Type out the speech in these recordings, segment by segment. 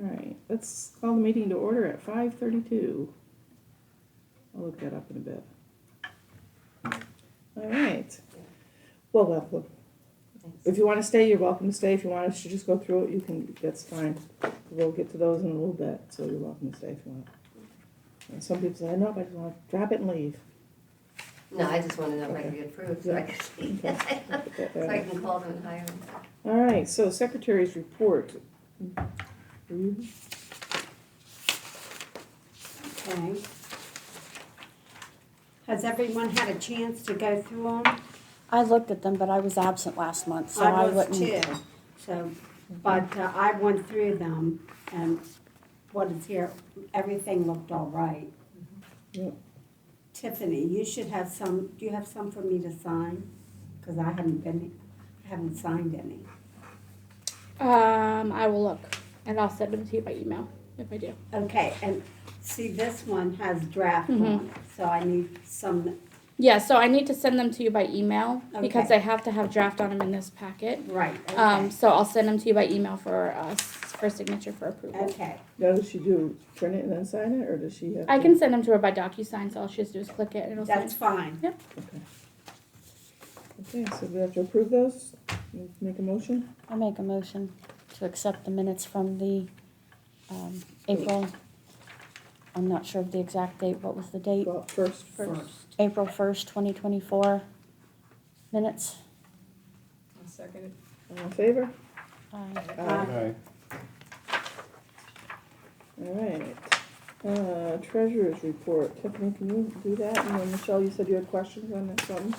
All right, let's call the meeting to order at 5:32. I'll look that up in a bit. All right. Well, welcome. If you want to stay, you're welcome to stay. If you want us to just go through it, you can, that's fine. We'll get to those in a little bit, so you're welcome to stay if you want. And some people say, no, I just want to drop it and leave. No, I just want to know if I can get approved so I can see. So I can call them and hire them. All right, so Secretary's report. Okay. Has everyone had a chance to go through them? I looked at them, but I was absent last month, so I was wouldn't. too. So, but I went through them, and what is here, everything looked all right. Yep. Tiffany, you should have some, do you have some for me to sign? Because I haven't signed any. I will look, and I'll send them to you by email, if I do. Okay, and see, this one has draft on it, so I need some, Yeah, so I need to send them to you by email, because Okay. I have to have draft on them in this packet. right, okay. So I'll send them to you by email for signature for approval. Okay, Now, does she do, print it and then sign it, or does she have to? I can send them to her by DocuSign, so all she has to do is click it and it'll sign. that's fine. Yep. Okay. Okay, so we have to approve those? You Make a motion? I'll make a motion to accept the minutes from the April, I'm not sure of the exact date, what was the date? Well, first. April 1st, 2024 minutes. I'll second it. All in favor? Aye. All right. Treasurer's report. Tiffany, can you do that? And then Michelle, you said you had questions on that something?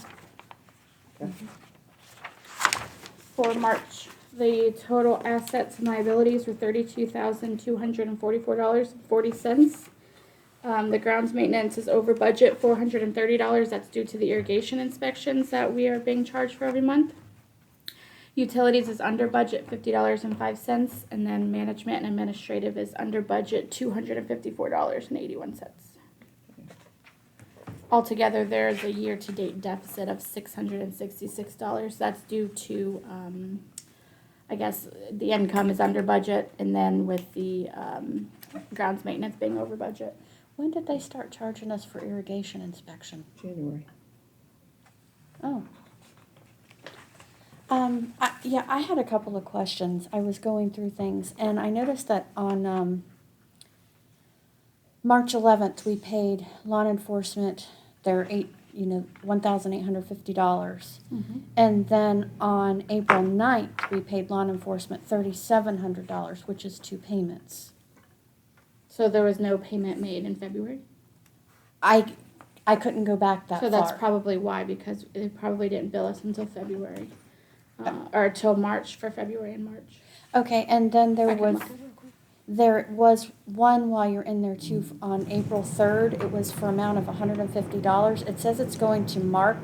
Okay. For March, the total assets and liabilities were $32,244.40. The grounds maintenance is over budget, $430. That's due to the irrigation inspections that we are being charged for every month. Utilities is under budget, $50.05, and then management and administrative is under budget, $254.81. Altogether, there is a year-to-date deficit of $666. That's due to, I guess, the income is under budget, and then with the grounds maintenance being over budget. When did they start charging us for irrigation inspection? January. Oh. I had a couple of questions. I was going through things, and I noticed that on March 11th, we paid lawn enforcement their $1,850. And then on April 9th, we paid lawn enforcement $3,700, which is 2 payments. So there was no payment made in February? I couldn't go back that So far. that's probably why, because they probably didn't bill us until February. Or till March, for February and March. Okay, and then I can look it real quick. there was one while you're in there too on April 3rd. It was for amount of $150. It says it's going to Mark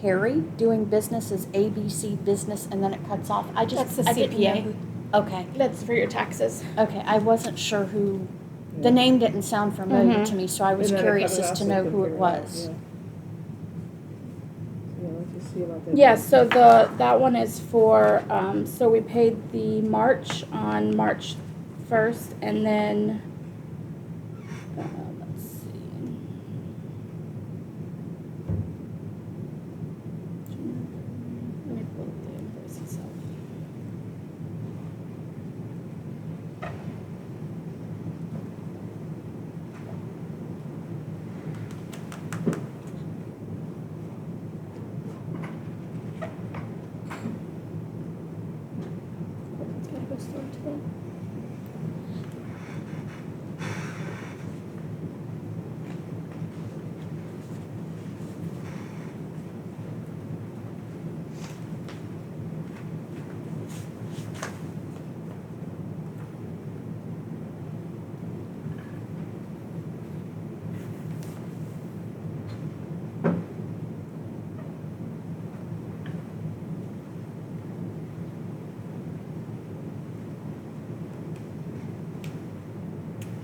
Perry, doing business as ABC Business, and then it cuts off. That's the I didn't CPA. know who- Okay, That's for your taxes. okay. I wasn't sure who. Yeah. The name didn't sound familiar to me, so I was And then it curious cut it as off to so you know could who it figure out, was. Yeah, let's just see about that. Yeah, so that one is for, so we paid the March on March 1st, and then, let's see. Let me pull up the invoice itself. Gotta go slow today.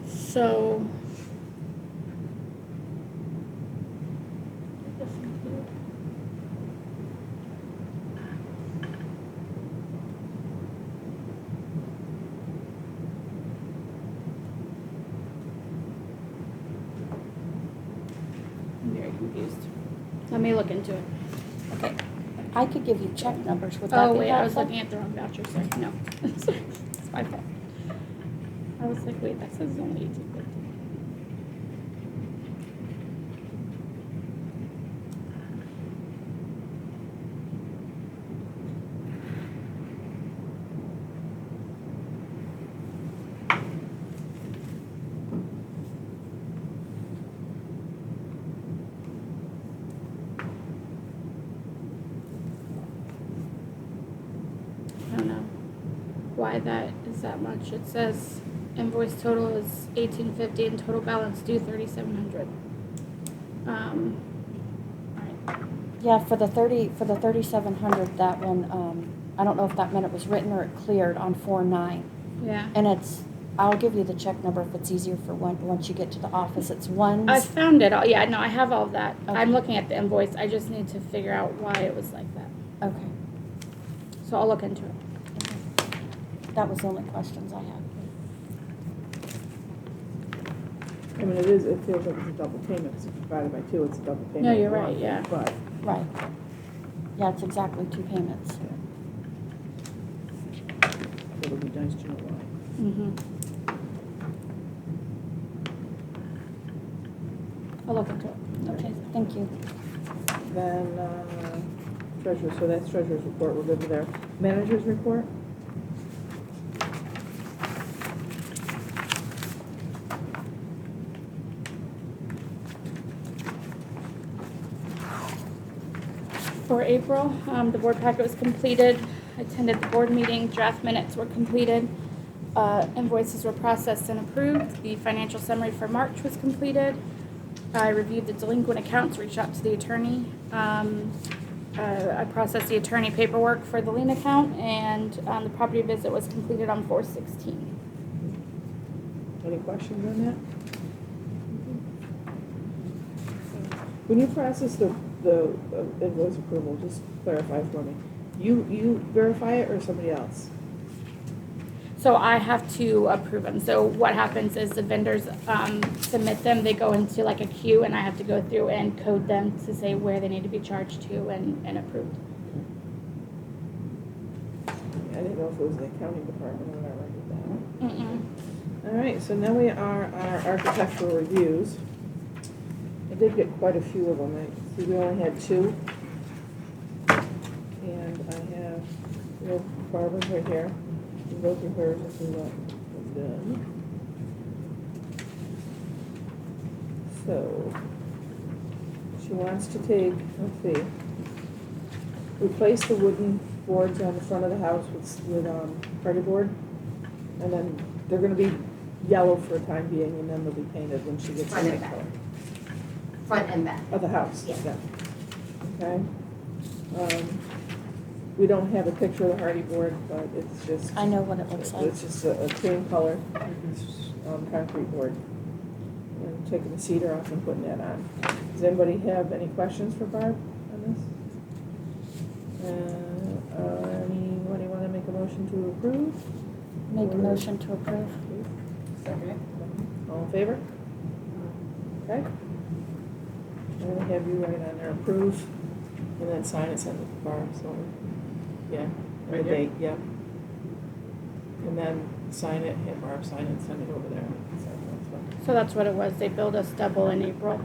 So. Let me look into it. Okay. I could give you check numbers, would that Oh, be wait, I was helpful? looking at the wrong voucher, sorry, no. It's my fault. I was like, wait, that says it's only 1850. I don't know why that is that much. It says invoice total is 1850 and total balance due 3700. Alright, Yeah, for the 3,700, that one, I don't know if that meant it was written or it cleared on 4/9. yeah. And I'll give you the check number if it's easier for once you get to the office. It's one. I found it all, yeah, no, I have all of that. Okay. I'm looking at the invoice, I just need to figure out why it was like that. Okay. So I'll look into it. That was the only questions I had. I mean, it feels like it's a double payment, because if you divide it by 2, it's a double payment. No, you're of right, one, yeah. But, Right. Yeah, it's exactly 2 payments. it would be nice to know why. Mm-hmm. I'll look into it. Okay, thank you. Then, treasurer, so that's treasurer's report, we're good with there. Manager's report? For April, the board packet was completed. I attended the board meeting. Draft minutes were completed. Invoices were processed and approved. The financial summary for March was completed. I reviewed the delinquent accounts, reached out to the attorney. I processed the attorney paperwork for the lien account, and the property visit was completed on 4/16. Any questions on that? When you process the invoice approval, just clarify for me. You verify it or somebody else? So I have to approve them. So what happens is the vendors submit them, they go into like a queue, and I have to go through and code them to say where they need to be charged to and approved. I didn't know if it was the accounting department or whatever I did that. Mm-mm. All right, so now we are on our architectural reviews. I did get quite a few of them. I see we only had 2. And I have, Barbara's right here. We'll go through hers and see what was done. So, she wants to take, let's see, replace the wooden boards on the front of the house with party board. And then they're gonna be yellow for a time being, and then they'll be painted when she gets the Front and right back. color. Front and back. Of the house? Yeah. Okay. We don't have a picture of the hardy board, but it's just. I know what it looks like. It's just a cream color, concrete board. And taking the cedar off and putting that on. Does anybody have any questions for Barb on this? Anybody want to make a motion to approve? Make a motion to approve. All in favor? Okay. I'm gonna have you write on there, approve, and then sign it, send it to Barb, so, yeah, and the Right here? date, yep. And then sign it, have Barb sign it, send it over there. So that's what it was. They billed us double in April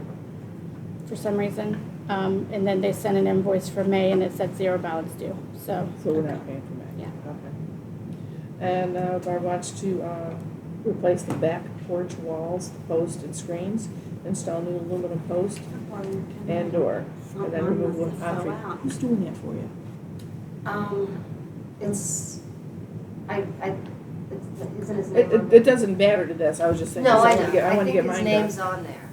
for some reason. And then they sent an invoice for May, and it said 0 balance due, so. So we're not paying for May? Yeah. Okay. And Barb wants to replace the back porch walls, post and screens, install new aluminum post and door, and then remove one concrete. Who's doing that for you? It's, isn't his name on It doesn't matter to this, I was just saying. No, I wanna know. get- I I wanna get think his mine name's done. on there.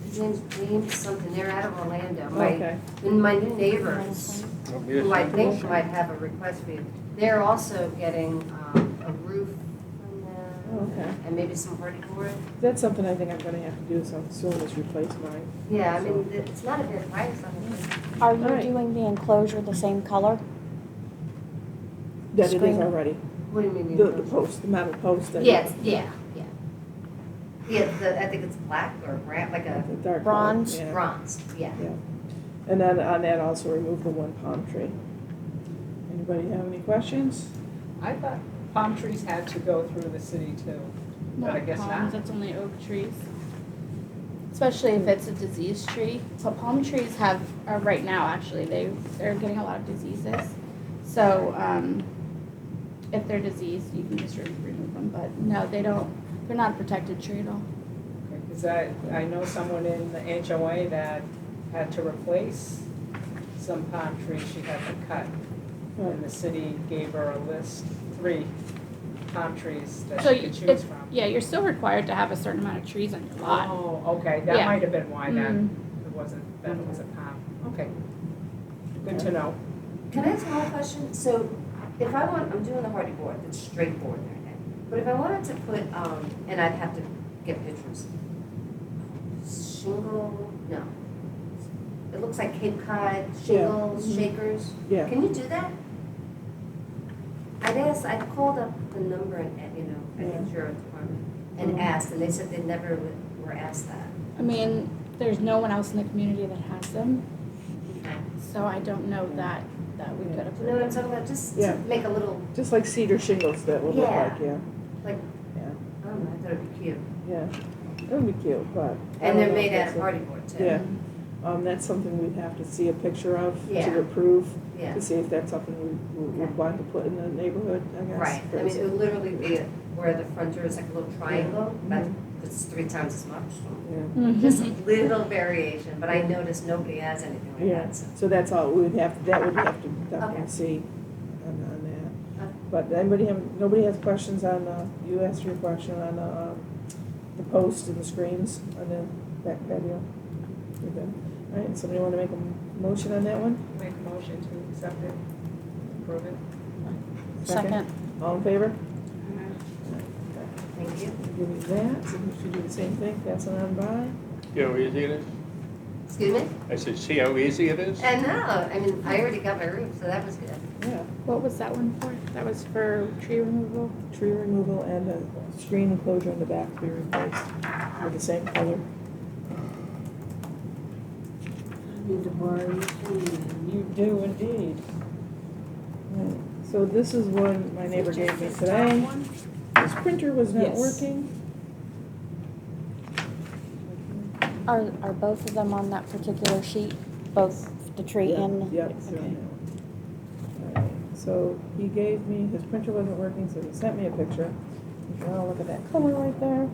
His name's James something. They're out of Orlando. Okay. My new neighbors, who I think might have a request for you, they're also getting a roof from them, Okay. and maybe some hardy board. That's something I think I'm gonna have to do soon, is replace mine. Yeah, I mean, it's not a bad price on it. Are you Alright. doing the enclosure the same color? That it is Screen. already. What do you mean? The post, the metal post. that- Yeah, yeah. Yeah, I think it's black or brown, like a The dark Bronze. color, yeah. bronze, yeah. Yeah. And then on that also remove the one palm tree. Anybody have any questions? I thought palm trees had to go through the city too, but I Not guess palms, not. it's only oak trees. Especially if it's a diseased tree. So palm trees are right now actually, they're getting a lot of diseases. So, if they're diseased, you can just remove them, but no, they're not a protected tree at all. Because I know someone in the HOA that had to replace some palm trees she had to cut. And the city gave her a list, 3 palm trees that So she could choose from. yeah, you're still required to have a certain amount of trees on your lot. Oh, okay, that Yeah. might have been why then, Mhm. it wasn't, then it was a palm. Okay, good to know. Can I ask one question? So if I want, I'm doing the hardy board, that's straight board and everything. But if I wanted to put, and I'd have to get pictures. Shingle, no. It looks like Cape Cod shingles, Mhm. shakers. Yeah. Can you do that? I called up the number at the insurance department and Mhm. asked, and they said they never were asked that. I mean, there's no one else in the community that has them, so I don't know that we could have. You know what I'm talking about? Just Yeah. to make a little, Just like cedar shingles that would look Yeah. like, yeah. like, Yeah. I don't know, I thought it'd be cute. Yeah, that would be cute, but. I And don't they're know made if out that's of a- hardy board too. Yeah, that's something we'd have to see a picture of Yeah. to approve, Yeah. to see if that's something we would Okay. want to put in the neighborhood, I guess. Right, I mean, it would literally be where the front door is like a little triangle, Mhm. that's 3 times as much. Yeah, Mhm. Just a little variation, but I noticed nobody has anything like yeah, that, so. so that's all, we would have, that would have to definitely Okay. see on that. Okay. But nobody has questions on, you asked your question on, the post and the screens on the back patio? You're good. All right, somebody want to make a motion on that one? Make a motion to accept it, approve it. Second. All in favor? Thank you. Give me that, so we should do the same thing, pass it on by. See how easy it is? Excuse me? I said, see how easy it is? And no, I mean, I already got my roof, so that was good. Yeah, What was that one for? That was for tree removal? tree removal and a screen enclosure in the back to be replaced with the same color. Need to borrow your pen. You do indeed. Right, so this is one my neighbor gave me today. This printer was not Yes. working. Are both of them on that particular sheet? Both the tree and? Yep. it's on Okay. that one. Alright, so he gave me, his printer wasn't working, so he sent me a picture. You can all look at that color right there.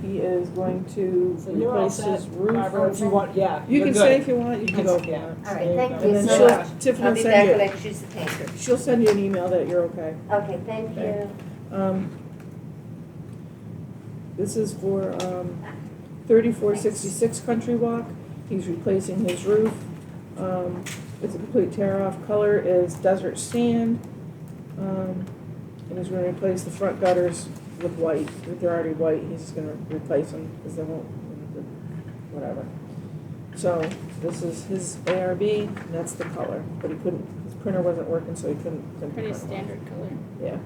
He is going to So you're all replace his set, roof. Barbara, if you want, yeah. You you're can good. stay if you want, you can go if you Yeah. want. All right, thank And you then so she'll, much. Tiffany I'll will be send back when you, I choose the painter. she'll send you an email that you're okay. Okay, thank Okay. you. This is for 3466 Country Walk. He's replacing his roof. It's a complete tear-off. Color is desert sand. And he's gonna replace the front gutters with white. If they're already white, he's just gonna replace them because they won't, whatever. So this is his ARB, and that's the color. But he couldn't, his printer wasn't working, so he couldn't Pretty print it off. standard color. Yeah.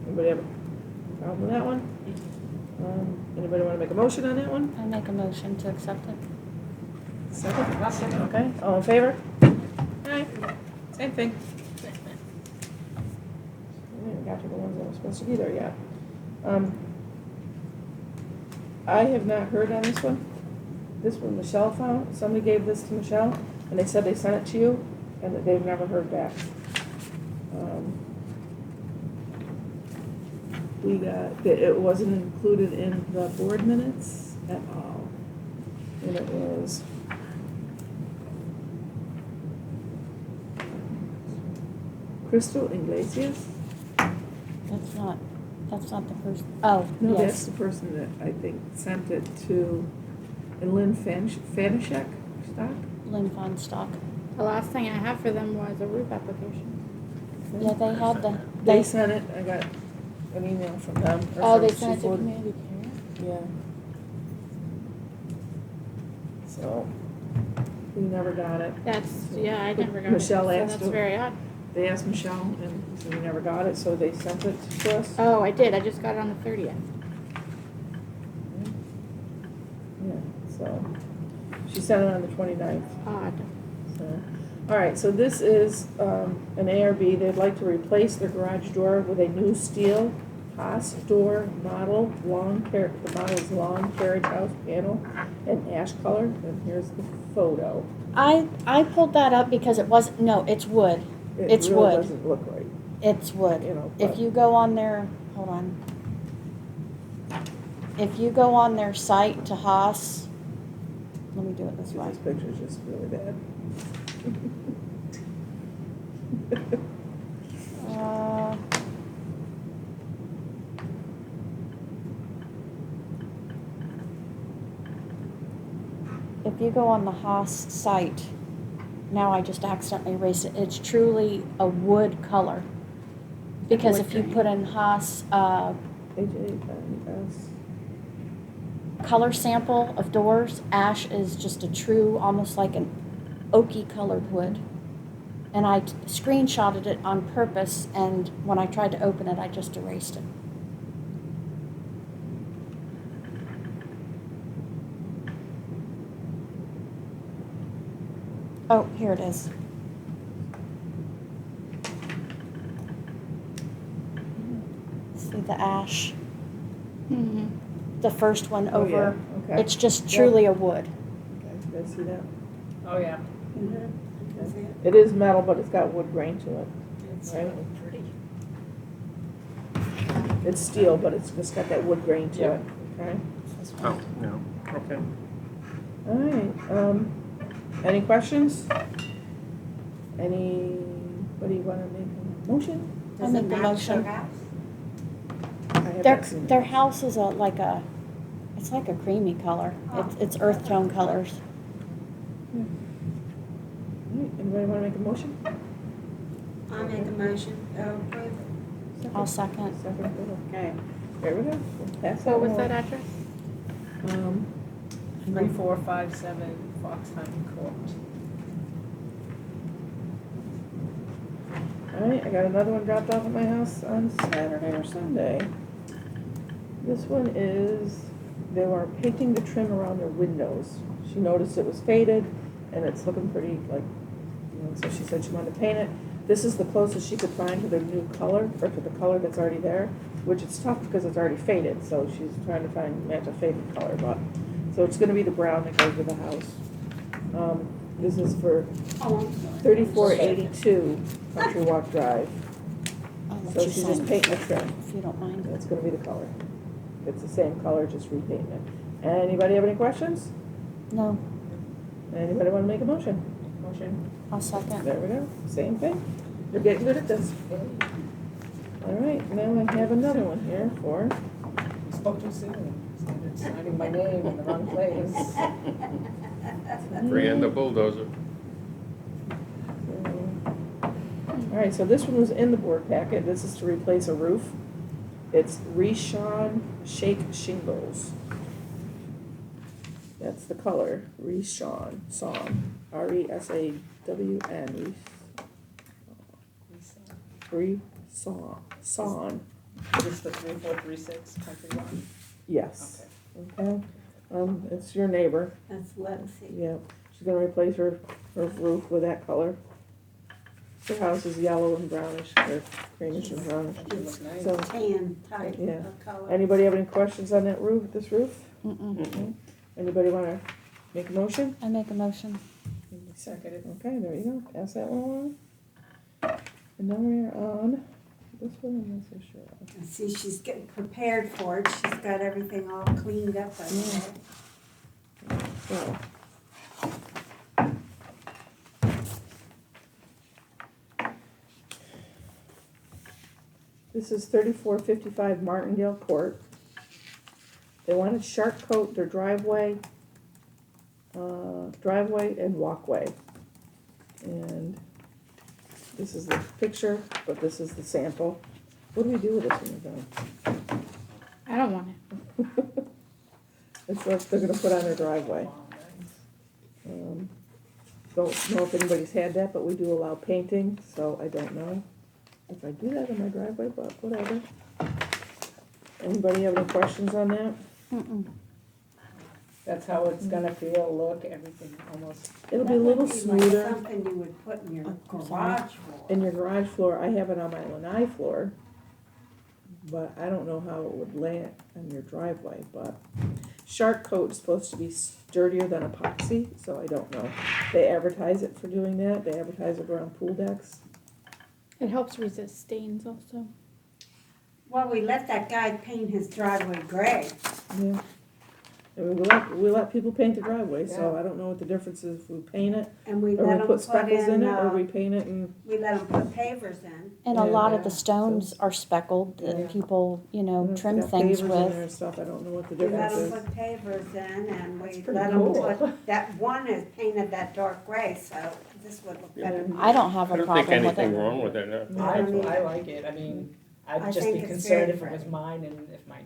Anybody have a problem with that one? Anybody want to make a motion on that one? I make a motion to accept it. Second? I'll second. Okay, all in favor? Aye. Same thing. We haven't got to the ones that were supposed to be there yet. I have not heard on this one. This one Michelle found, somebody gave this to Michelle, and they said they sent it to you, and that they've never heard back. We got, it wasn't included in the board minutes at all. And it was Crystal Iglesias? That's not the person, oh, No, that's yes. the person that I think sent it to, and Lynn Fanishek stock? Lynn Feinstock. The last thing I have for them was a roof application. Yeah, they had the, They sent it, I got an email from them. or Oh, they from sent it to Seafood. community care? Yeah. So, we never got it. That's, yeah, I never got it. Michelle So asked that's them. very odd. They asked Michelle, and so we never got it, so they sent it to us. Oh, I did. I just got it on the 30th. so. She sent it on the 29th. Odd. So, all right, so this is an ARB. They'd like to replace their garage door with a new steel Haas door model, the model is long carriage house panel in ash color, and here's the photo. I pulled that up because it wasn't, no, it's wood. It's It really wood. doesn't look right, It's wood. you know. If but- you go on their, hold on. If you go on their site to Haas, let me do it this way. This picture's just really bad. Uh, If you go on the Haas site, now I just accidentally erased it, it's truly a wood color. Because if you put in Haas, AJ, color sample of doors, ash is just a true, almost like an oaky colored wood. And I screenshotted it on purpose, and when I tried to open it, I just erased it. Oh, here it is. See the ash? Mm-hmm. The first one Oh, yeah, over. okay. It's just truly a wood. Okay, you guys see that? Oh, yeah. It is metal, but it's got wood grain to it. It's Right. really pretty. It's steel, but it's just got that wood grain to Yeah. it, okay? Oh, no, okay. All right, any questions? Anybody wanna make a motion? I'll make the motion. I haven't seen it. Their house is it's like a creamy color. It's earth tone colors. All right, anybody wanna make a motion? I'll make a motion, approve. I'll second. Second, okay, there we go. We'll pass that What was along. that address? 3457 Foxhunt Court. All right, I got another one dropped off at my house on Saturday or Sunday. This one is, they were painting the trim around their windows. She noticed it was faded and it's looking pretty like, so she said she wanted to paint it. This is the closest she could find to the new color, or to the color that's already there, which is tough because it's already faded, so she's trying to match a faded color, but, so it's gonna be the brown that goes with the house. This is for Oh, I'm sorry. 3482 Country Walk Drive. I'll let So you she's sign just it, painting the trim. if you don't mind. That's gonna be the color. It's the same color, just repainting it. Anybody have any questions? No, Anybody wanna make a motion? Motion. I'll second. There we go, same thing. You're getting good at this. All right, now I have another one here for, Spoke too soon. Started signing my name in the wrong place. Free and the bulldozer. all right, so this one was in the board packet. This is to replace a roof. It's Reshawn Shake Shingles. That's the color, Reshawn, Resawn, Resawn. Is the 3436 Country Walk? Yes, okay. It's your neighbor, That's Legacy. yeah. She's gonna replace her roof with that color. Her house is yellow and brownish, or greenish and brownish. It looks nice. So, Tan type Yeah. of color. anybody have any questions on that roof, this roof? Mm-mm. Anybody wanna make a motion? I make a motion. Seconded. Okay, there you go, pass that one along. And now we're on this one, I'm not so sure of. See, she's getting prepared for it. She's got everything all cleaned up over there. So. This is 3455 Martindale Court. They want to sharp coat their driveway and walkway. And this is the picture, but this is the sample. What do we do with this one, John? I don't want it. It's what they're gonna put on their driveway. Don't know if anybody's had that, but we do allow painting, so I don't know if I do that in my driveway, but whatever. Anybody have any questions on that? Mm-mm. That's how it's gonna feel, look, everything almost. It'll be a That little would be smoother. like something you would put in your I'm sorry. garage floor. In your garage floor, I have it on my lanai floor, but I don't know how it would land on your driveway, but Shark Coat is supposed to be sturdier than epoxy, so I don't know. They advertise it for doing that, they advertise it around pool decks. It helps resist stains also. Well, we let that guy paint his driveway gray. Yeah. And we let people paint the driveway, so I don't know what the difference is if we paint it, And we or let we them put speckles in it, or we in, paint it and, we let them put pavers in. And a Yeah. lot of the stones are speckled Yeah. that people, you know, it's trim got things pavers in there with. and stuff, I don't know what the We let difference them is. put pavers in and we pretty let them cool. put, that one is painted that dark gray, so this would look better. I don't have I a don't think problem with anything it. wrong with it, no. I don't either. I like it, I mean, I I'd just think be it's concerned very if it was pretty. mine and if my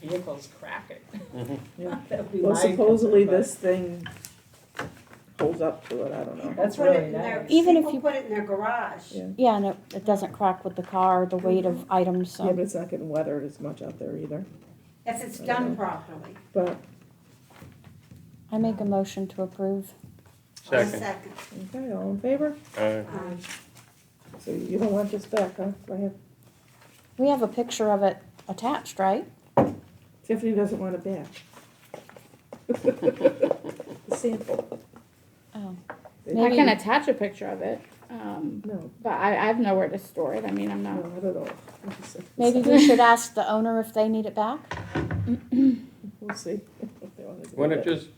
vehicle's cracking. Yeah. That would be Well, my supposedly concern, this thing holds up to it, I don't know. That's Put it really in their- nice. Even if people you- put it in their garage. Yeah. Yeah, and it doesn't crack with the car, the weight of items, Yeah, but so. it's not getting weathered as much out there either, If it's done properly. but, I make a motion to approve. I'll Second. okay, all in favor? Um, So you don't want this back, huh? I have, We have a picture of it attached, right? Tiffany doesn't want it back. The sample. Oh, I Maybe- can attach a picture of it, No, but I have nowhere to store it. I mean, I'm no, not. I don't know. maybe we should ask the owner if they need it back? We'll see. if they wanna do Why not it. just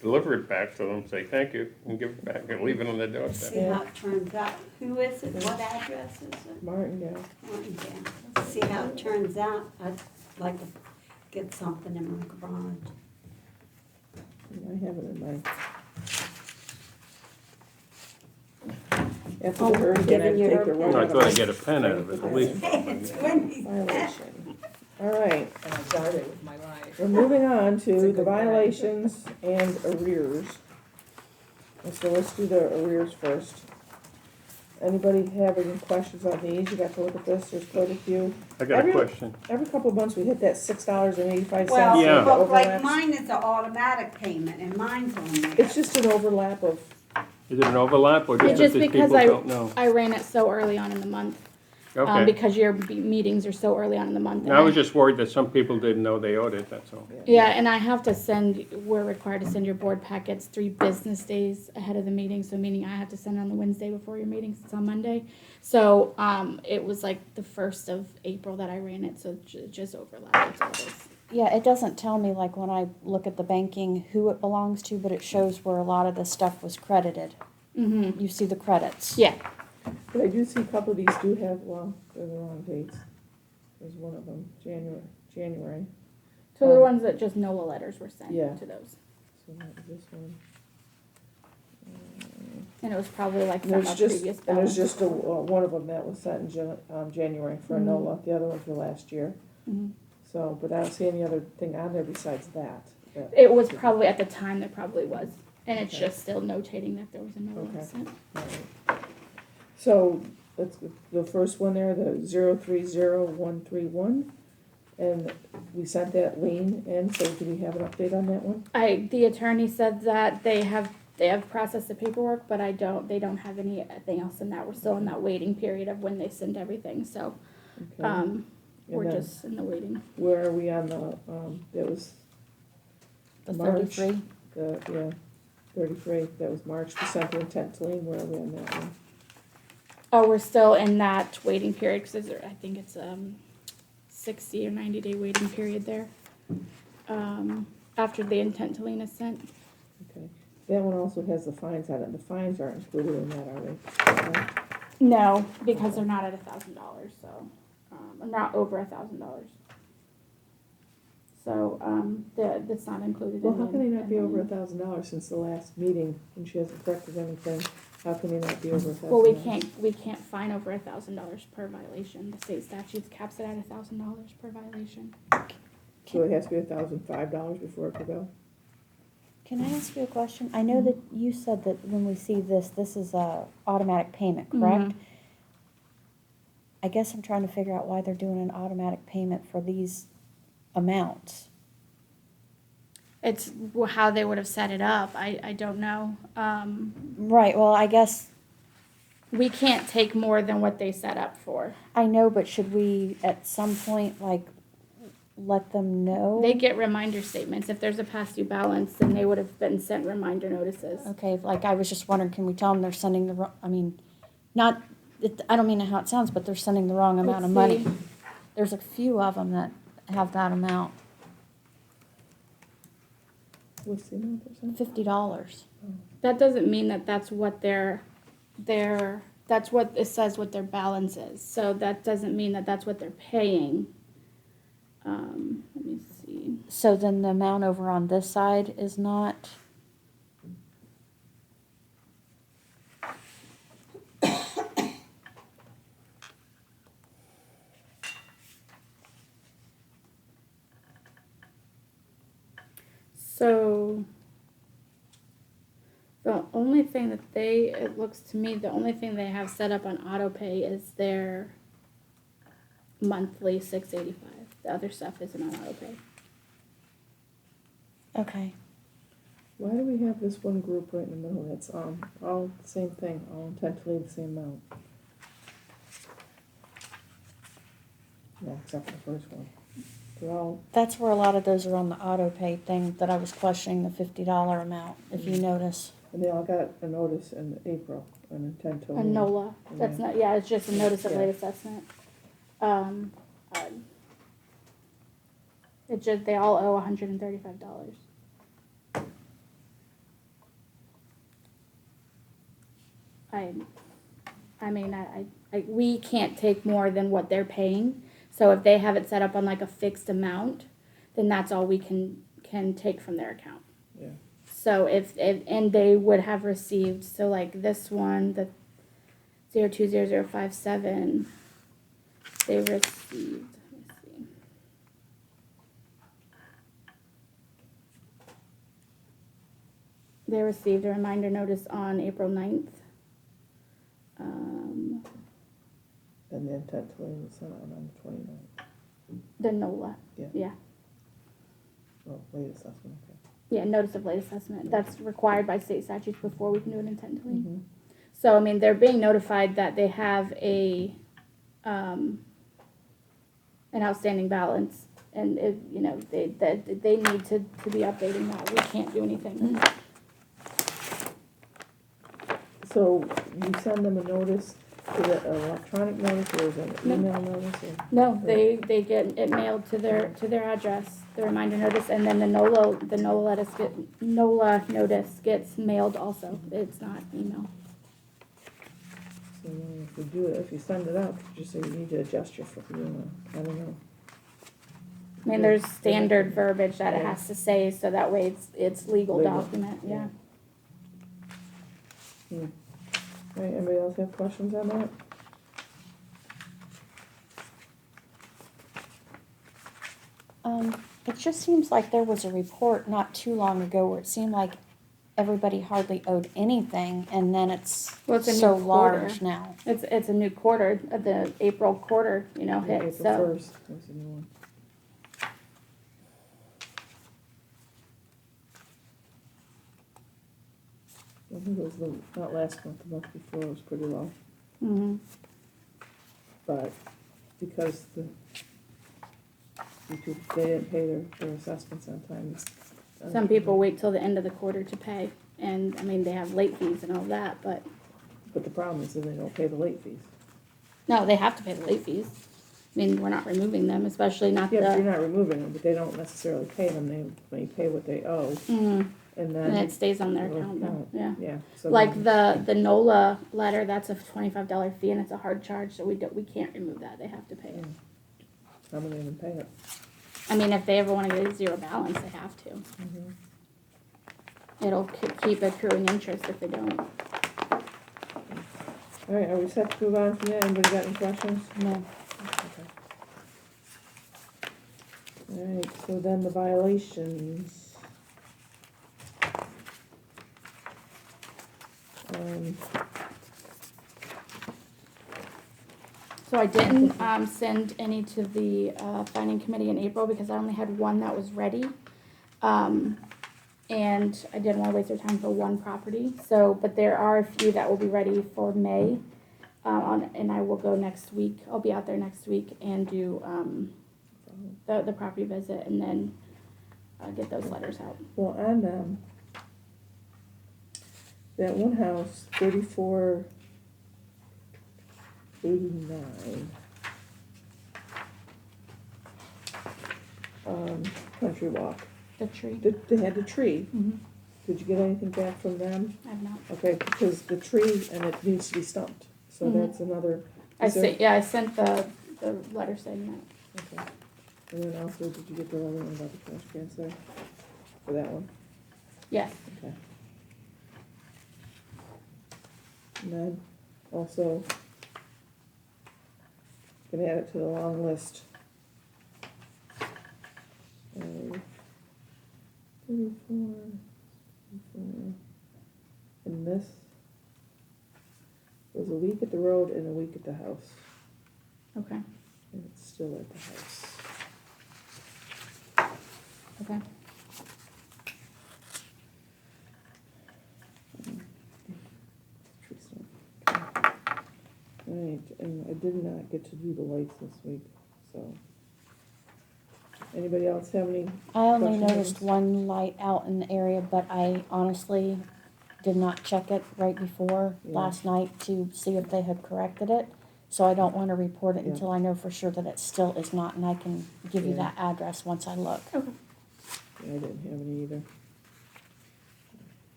deliver it back to them, say thank you, and give it back, and leave it on their Let's doorstep? see how it turns out. Who is it? What address is it? Martin, yeah. Let's see how it turns out. I'd like to get something in my garage. I have it in my. After Oh, the hurricane, I had to giving you take her the pen. road No, I out thought I'd of get a pen out of it, at least. It's Wendy's. violation. All right, And I guard it with my life. we're moving on It's a to the good bag. violations and arrears. And so let's do the arrears first. Anybody have any questions on these? You got to look at this, there's quite a few. I got a question. Every couple of months, we hit that $6.85. Well, Yeah. look, like overlaps. mine is an automatic payment and mine's on there. It's just an overlap of, Is it an overlap, or It's just just that these because people don't know? I ran it so early on in the month. Okay. Because your meetings are so early on in the month. No, I was just worried that some people didn't know they owed it, that's all. Yeah, and I have to we're required to send your board packets 3 business days ahead of the meeting, so meaning I have to send it on the Wednesday before your meeting, 'cause it's on Monday. So, it was like the 1st of April that I ran it, so it just overlapped, that's all it is. Yeah, it doesn't tell me, like, when I look at the banking, who it belongs to, but it shows where a lot of the stuff was credited. Mm-hmm, You see the credits. yeah, but I do see a couple of these do have, well, they're the wrong dates. There's one of them, January. so the ones that just NOLA letters were sent Yeah. to those. So that was this one. And it was probably like And from a there's just, previous and there's balance. just one of them that was sent in January for a Mhm. NOLA, the other one for last year. Mhm. So, but I don't see any other thing on there besides that. It was probably, at the time, there probably was, and it's Okay. just still notating that there was a NOLA Okay. sent. Alright. So, let's, the first one there, the 030131, and we sent that lien in, so do we have an update on that one? The attorney said that they have processed the paperwork, but they don't have anything else in that. We're still in that waiting period of when they send everything, so, Okay. we're then- just in the waiting. Where are we on the, that was The March. 33. yeah, 33, that was March, we sent the intent to lien, where are we on that one? Oh, we're still in that waiting period, because I think it's, 60 or 90-day waiting period there. After the intent to lien is sent. Okay, that one also has the fines on it, the fines aren't included in that, are they? No? No, because they're not at $1,000, so, not over $1,000. So, that's not included Well, in how the- can they not in be the- over $1,000 since the last meeting, and she hasn't corrected anything? How can they not be over $1,000? Well, we can't fine over $1,000 per violation. The state statute caps it at $1,000 per violation. So it has to be $1,005 before it could go? Can I ask you a question? I know that you said that when we see this is a automatic payment, correct? I guess I'm trying to figure out why they're doing an automatic payment for these amounts. It's how they would have set it up. I don't know. Right, well, I guess, We can't take more than what they set up for. I know, but should we at some point, like, let them know? They get reminder statements. If there's a past due balance, then they would have been sent reminder notices. Okay, like, I was just wondering, can we tell them they're sending the wrong, I mean, not, I don't mean how it sounds, but they're sending the wrong amount of Let's money. see. There's a few of them that have that amount, What's the amount percent? $50. That doesn't mean that that's what that's what it says what their balance is. So that doesn't mean that that's what they're paying. Let me see. So then the amount over on this side is not, So the only thing that it looks to me, the only thing they have set up on auto pay is their monthly $685. The other stuff isn't on auto pay. okay. Why do we have this one group right in the middle that's, all the same thing, all intent to leave the same amount? No, except for the first one. They're all, That's where a lot of those are on the auto pay thing that I was questioning, the $50 amount, if you notice. and they all got a notice in April, an intent to A leave. NOLA. That's Yeah. not, yeah, it's just a notice of Yeah. late assessment. It just, they all owe $135. I mean, we can't take more than what they're paying. So if they have it set up on like a fixed amount, then that's all we can take from their account. Yeah. So and they would have received, so like this one, the 020057, they received, let me see. They received a reminder notice on April 9th. And the intent to leave was sent out on the 29th. The NOLA. Yeah. Yeah. Oh, late assessment, okay. Yeah, notice of late assessment. That's required by state statutes before we can do an intent to lien. Mhm. So, I mean, they're being notified that they have an outstanding balance. And if, you know, they need to be updating that. We can't do anything. So you send them a notice, is it an electronic notice or is it an No. email notice or? No, they get it mailed to their address, the reminder notice, and then the NOLA notice gets mailed also. It's not email. So if you do it, if you send it out, just say you need to adjust your, I don't know. I mean, there's standard verbiage that it has to say, so that way it's legal Legal, document, yeah. All right, anybody else have questions on that? It just seems like there was a report not too long ago where it seemed like everybody hardly owed anything, and then it's Well, it's a new so quarter. large now. It's a new quarter, the April quarter, hit, April so. 1st, that's a new one. I think it was not last month, the month before, it was pretty low, Mhm. but because they didn't pay their assessments on time. Some people wait till the end of the quarter to pay, and, I mean, they have late fees and all that, but, But the problem is that they don't pay the late fees. no, they have to pay the late fees. I mean, we're not removing them, especially not Yeah, but you're the, not removing them, but they don't necessarily pay them, they pay what they owe, Mhm. and and it then, stays on their Their account though, account. yeah. yeah. So Like then- the NOLA letter, that's a $25 fee and it's a hard charge, so we can't remove that, they have to pay it. How many of them pay it? I mean, if they ever wanna get a zero balance, they have to. It'll keep accruing interest if they don't. All right, are we set to move on from that? Anybody got any questions? No. Okay. All right, so then the violations. So I didn't, send any to the, planning committee in April because I only had one that was ready. and I didn't want to waste their time for one property. So, but there are a few that will be ready for May, and I will go next week. I'll be out there next week and do the property visit, and then get those letters out. Well, on that one house, 3489, Country Walk. The tree. They had the tree. Mhm. Did you get anything back from them? I have not. Okay, because the tree, and it needs to be stumped, so Mhm. that's another. I is there- I sent the letter saying that. Okay. And then also, did you get the other one about the trash cans there? For that one? Yes. Okay. And then also, gonna add it to the long list. 34. And this was a week at the road and a week at the house, Okay. and it's still at the house. Okay. Tree stump. Okay. Alright, and I did not get to do the lights this week, so. Anybody else have any? I only Questions? noticed one light out in the area, but I honestly did not check it right before Yeah. last night to see if they had corrected it. So I don't wanna report it Yeah. until I know for sure that it still is not, and I can give you Yeah. that address once I look. Okay. Yeah, I didn't have any either.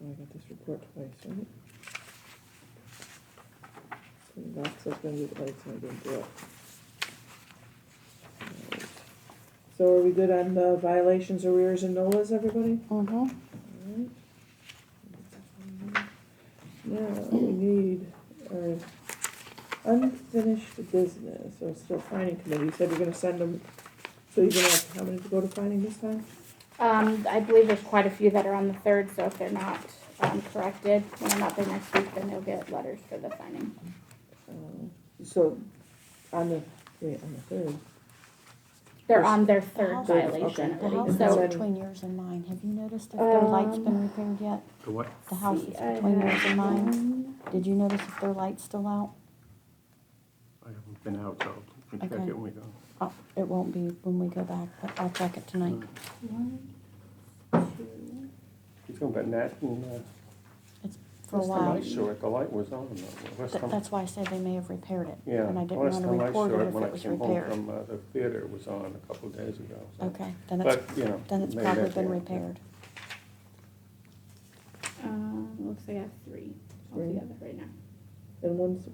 Oh, I got this report twice, right? So the box was gonna do the lights and I didn't do it. Alright. So are we good on the violations, arrears, and NOLAs, everybody? Mm-hmm. Alright. Now, we need our unfinished business, or still finding committee. You said you're gonna send them, so you're gonna have, how many to go to finding this time? I believe there's quite a few that are on the 3rd, so if they're not corrected, when I'm not there next week, then they'll get letters for the finding. So, on the 3rd. They're on their 3rd house- violation okay. The already, house so. is between yours and mine. Have you noticed if their light's been repaired yet? The what? The house See, is I between yours have and mine. one. Did you notice if their light's still out? I haven't been out, so we can check Okay. it when we go. Oh, it won't be when we go back, but I'll check it tonight. One, two, He's going back Nat and, For a last time while. I saw it, the light was on. Last time- That's why I said they may have repaired it. Yeah, And I didn't last want to time I report saw it it if when I it was came home repaired. from the theater, it was on a couple of days ago. so. Okay, then But, you know. then it's maybe probably that's been it. repaired. looks like I have 3 altogether right now. And when's,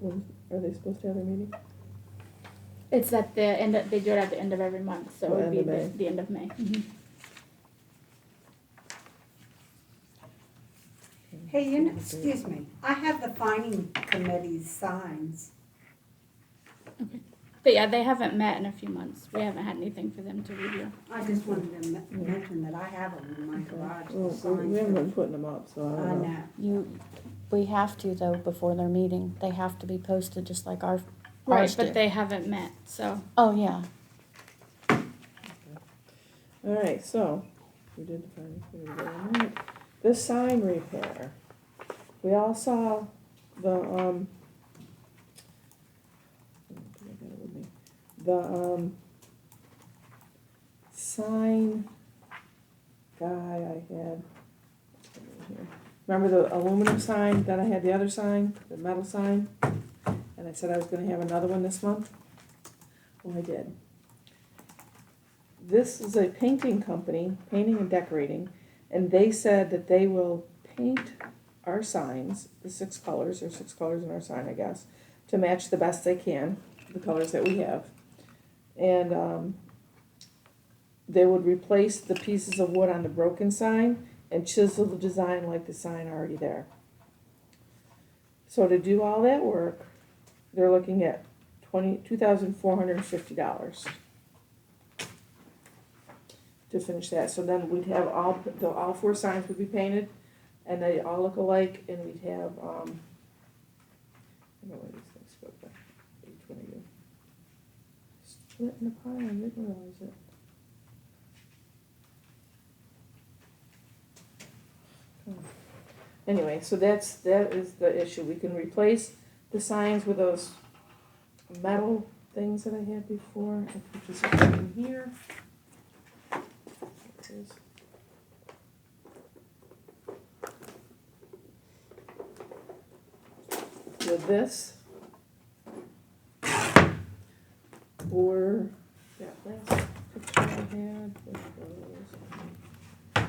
are they supposed to have their meeting? It's at the end, they do it at the end of every month, so Oh, it would be end of May. the end of May. Mhm. Hey, you know, excuse me, I have the finding committee's signs. But yeah, they haven't met in a few months. We haven't had anything for them to review. I just wanted to mention that I have them in my garage. the Well, signs we haven't for- been putting them up, so I I don't know. know. We have to though, before their meeting. They have to be posted just like ours Right, do. but they haven't met, so. Oh, yeah. Alright, so, we did the finding committee, alright. The sign repair. We all saw the, I got it with me. The, sign guy I had. Remember the aluminum sign, then I had the other sign, the metal sign? And I said I was gonna have another one this month? Well, I did. This is a painting company, painting and decorating, and they said that they will paint our signs, the 6 colors, or 6 colors in our sign, I guess, to match the best they can, the colors that we have. And, they would replace the pieces of wood on the broken sign and chisel the design like the sign already there. So to do all that work, they're looking at $2,450 to finish that. So then we'd have all 4 signs would be painted, and they all look alike, and we'd have, I don't know where these things go, but each one of you. Split in the pie, I didn't realize it. Anyway, so that is the issue. We can replace the signs with those metal things that I had before. I put this in here. There it is. With this, or that last picture I had, which was,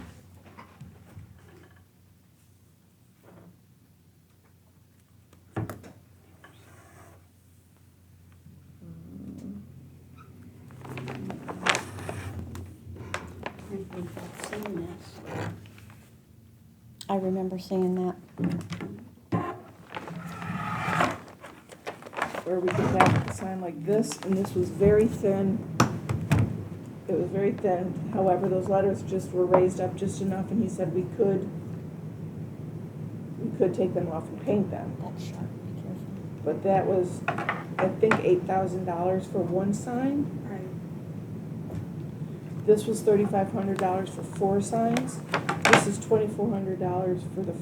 I think I've seen this. I remember seeing that. where we could have a sign like this, and this was very thin. It was very thin, however, those letters just were raised up just enough, and he said we could take them off and paint them. That's sharp, be careful. But that was, I think, $8,000 for one sign. Right. This was $3,500 for 4 signs. This is $2,400 for the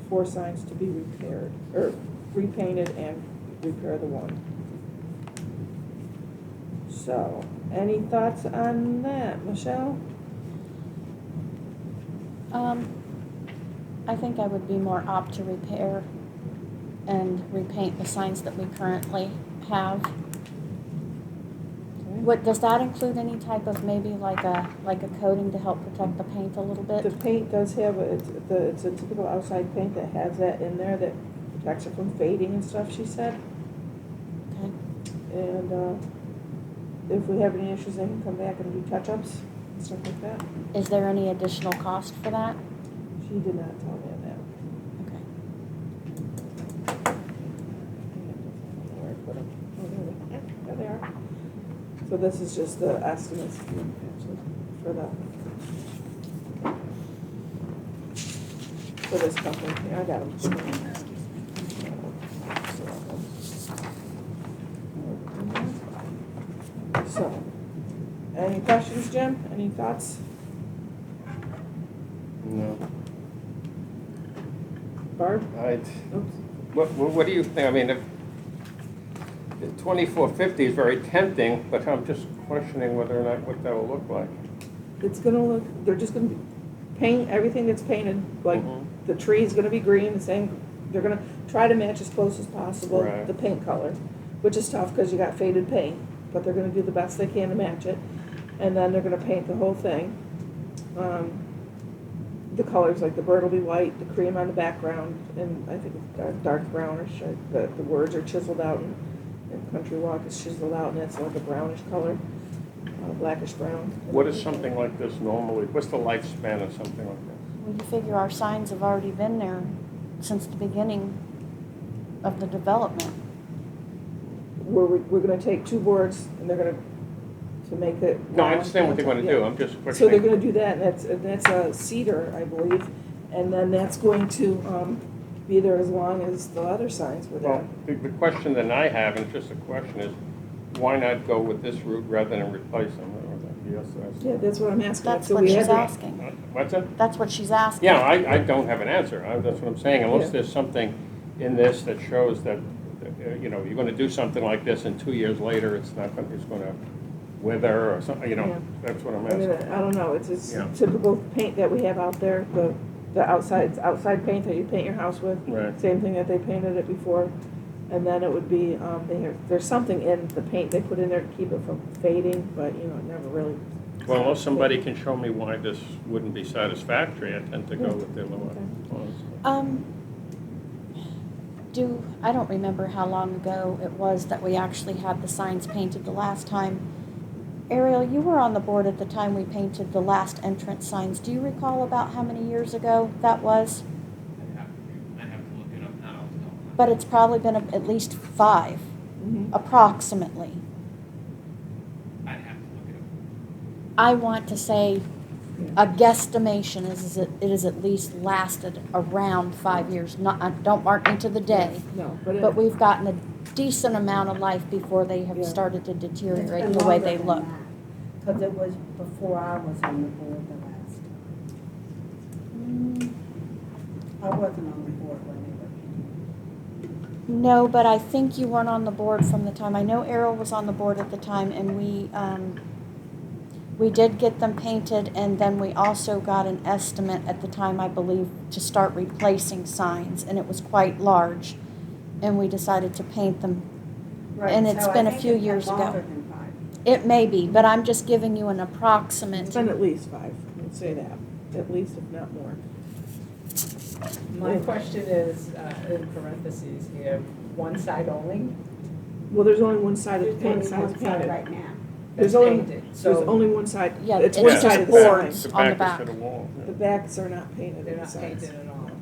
4 signs to be repaired, or repainted and repair the one. So, any thoughts on that, Michelle? I think I would be more apt to repair and repaint the signs that we currently have. What, does that include any type of maybe like a coating to help protect the paint a little bit? The paint does have, it's a typical outside paint that has that in there that protects it from fading and stuff, she said. Okay. And, if we have any issues, they can come back and do touch-ups and stuff like that. Is there any additional cost for that? She did not tell me that. Okay. Where I put them. Oh, there they are. So this is just the estimates for this company. Yeah, I got them. So, any questions, Jim? Any thoughts? No. Barb? I'd, Oops. what do you think? I mean, the 2450 is very tempting, but I'm just questioning whether or not what that will look like. It's gonna look, they're just gonna paint everything that's painted, like, Mhm. the tree's gonna be green, the same, they're gonna try to match as close as possible, Right. the paint color, which is tough, cause you got faded paint, but they're gonna do the best they can to match it, and then they're gonna paint the whole thing. The colors, like the bird will be white, the cream on the background, and I think it's dark brownish, the words are chiseled out, and Country Walk is chiseled out, and it's like a brownish color, blackish brown. What is something like this normally? What's the lifespan of something like this? Well, you figure our signs have already been there since the beginning of the development. We're gonna take 2 boards, and they're gonna, to make it. No, I understand what they're going to do. I'm just So questioning. they're gonna do that, and that's a cedar, I believe, and then that's going to, be there as long as the other signs were there. Well, the question that I have, and it's just a question, is why not go with this route rather than replace them? Yes, Yeah, that's what I'm asking. That's So what we she's had to- asking. What's that? That's what she's asking. Yeah, I don't have an answer. That's what I'm saying. Unless Yeah. there's something in this that shows that, you know, you're going to do something like this and 2 years later, it's not going, it's going to wither or something, you know, Yeah. that's what I'm I mean, asking. I don't know, it's just Yeah. typical paint that we have out there, the outside paint that you paint your house with. Right. Same thing that they painted it before, and then it would be, there's something in the paint they put in there to keep it from fading, but, you know, it never really. Well, unless somebody can show me why this wouldn't be satisfactory, I tend to go with the lower ones. I don't remember how long ago it was that we actually had the signs painted the last time. Ariel, you were on the board at the time we painted the last entrance signs. Do you recall about how many years ago that was? I have to look it up now. But it's probably been at least 5, Mhm. approximately. I'd have to look it up. I want to say a guesstimation is it has at least lasted around 5 years. Not, don't mark me to the day, No, but we've gotten a decent amount of life before they have Yeah. started to It's deteriorate been the way longer they than look. that, 'cause it was before I was on the board the last. I wasn't on the board when they were painting. No, but I think you weren't on the board from the time. I know Errol was on the board at the time, and we did get them painted, and then we also got an estimate at the time, I believe, to start replacing signs, and it was quite large, and we decided to paint them. Right, And it's so I been a think few it's been years ago. longer than 5. It may be, but I'm just giving you an It's approximate. been at least 5, let's say that, at least if not more. My question is, in parentheses here, one side only? Well, there's only one side There's of the paint only side's one side painted. right now. There's That's only, painted, there's so only one side, Yeah, it's it's one just side of the boards. sign. The on the back back. is to the wall. The backs are not painted, they're the not sides. painted at all, okay.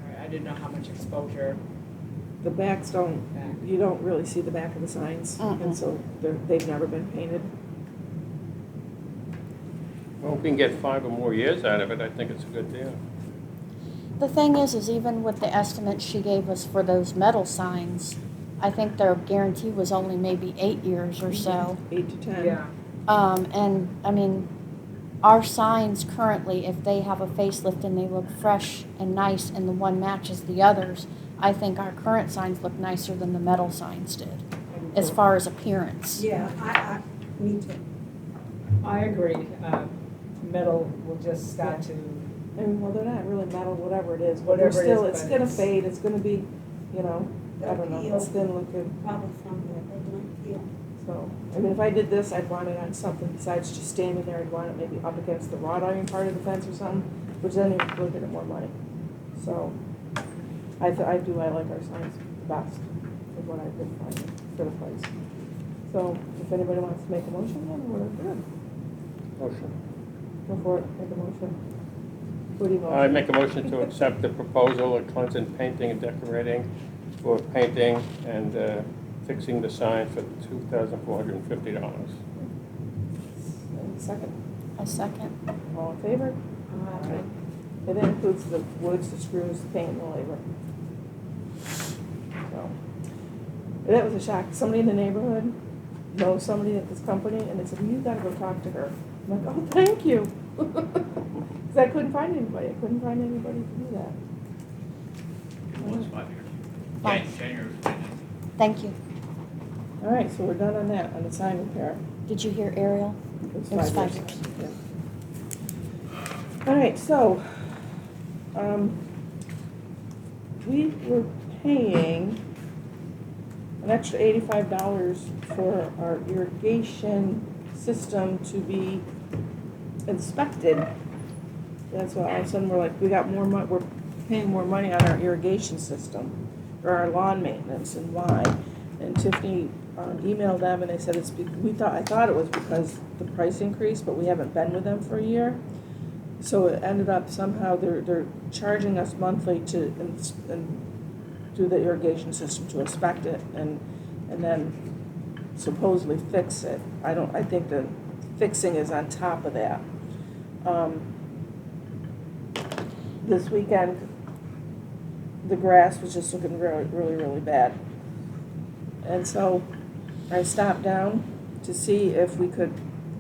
All right, I didn't know how much exposure The backs don't, back. you don't really see the back of the signs, and Mm-mm. so they've never been painted. Well, if we can get 5 or more years out of it, I think it's a good deal. The thing is even with the estimate she gave us for those metal signs, I think their guarantee was only maybe 8 years or so. 8 to 10. Yeah, And, I mean, our signs currently, if they have a facelift and they look fresh and nice and the one matches the others, I think our current signs look nicer than the metal signs did, as far as appearance. Yeah, me too. I agree. Metal will just start to, And well, they're not really metal, whatever it is, but Whatever they're it is, still, it's but gonna it's- fade, it's gonna be, you know, I don't know, it's thin looking. Probably somewhere, they don't, yeah. So, I mean, if I did this, I'd want it on something besides just standing there, I'd want it maybe up against the wrought iron part of the fence or something, which then it would get it more money. So, I like our signs the best, is what I could find for the price. So, if anybody wants to make a motion, then we're good. Motion. Go for it, make a motion. What do you want? I make a motion to accept the proposal of Clinton Painting and Decorating for painting and fixing the sign for $2,450. Second, A second. all in favor? Aye. And that includes the woods, the screws, the paint, and the labor. So, and that was a shock. Somebody in the neighborhood knows somebody at this company, and they said, well, you gotta go talk to her. I'm like, oh, thank you. Because I couldn't find anybody. I couldn't find anybody to do that. It was 5 years. Five. January was 5 years. Thank you. All right, so we're done on that, on the sign repair. Did you hear Ariel? It was It was 5 5 years. Yeah. All right, so, we were paying an extra $85 for our irrigation system to be inspected. That's why all of a sudden we're like, we got more money, we're paying more money on our irrigation system, or our lawn maintenance, and why? And Tiffany emailed them and they said I thought it was because the price increased, but we haven't been with them for a year. So it ended up somehow they're charging us monthly to do the irrigation system, to inspect it and then supposedly fix it. I think the fixing is on top of that. This weekend, the grass was just looking really, really, really bad. And so I stopped down to see if we could,